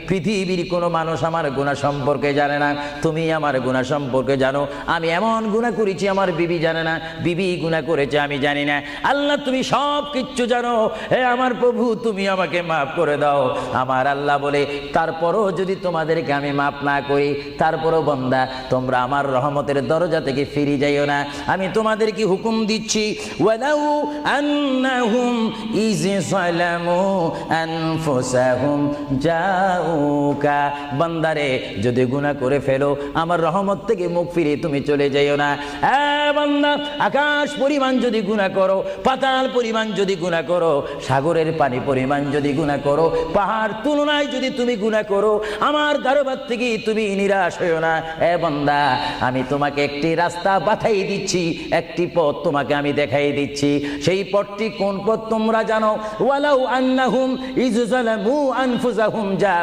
পৃথিবীর কোনো মানুষ আমার গুনাহ সম্পর্কে জানে না, তুমি আমার গুনাহ সম্পর্কে জানো। আমি এমন গুনাহ করেছি আমার বিবি জানে না, বিবি গুনাহ করেছে আমি জানি না। আল্লাহ তুমি সব কিচ্ছু জানো, হে আমার প্রভু তুমি আমাকে মাফ করে দাও। আমার আল্লাহ বলে তারপরও যদি তোমাদেরকে আমি মাফ না করি, তারপরও বান্দা তোমরা আমার রহমতের দরজা থেকে ফিরে যাইও না। আমি তোমাদেরকে হুকুম দিচ্ছি, ওয়ালাউ আন্নাহুম ইয যালামু আনফুসাহুম জাউকা, বান্দারে যদি গুনাহ করে ফেলো আমার রহমত থেকে মুখ ফিরে তুমি চলে যাইও না। বান্দা আকাশ পরিমাণ যদি গুনাহ করো, পাতাল পরিমাণ যদি গুনাহ করো, সাগরের পানি পরিমাণ যদি গুনাহ করো, পাহাড় তুলনায় যদি তুমি গুনাহ করো, আমার দরবার থেকে তুমি নিরাশ হইও না। বান্দা আমি তোমাকে একটি রাস্তা বাতাই দিচ্ছি, একটি পথ তোমাকে আমি দেখাই দিচ্ছি। সেই পথটি কোন পথ তোমরা জানো? ওয়ালাউ আন্নাহুম ইয যালামু আনফুসাহুম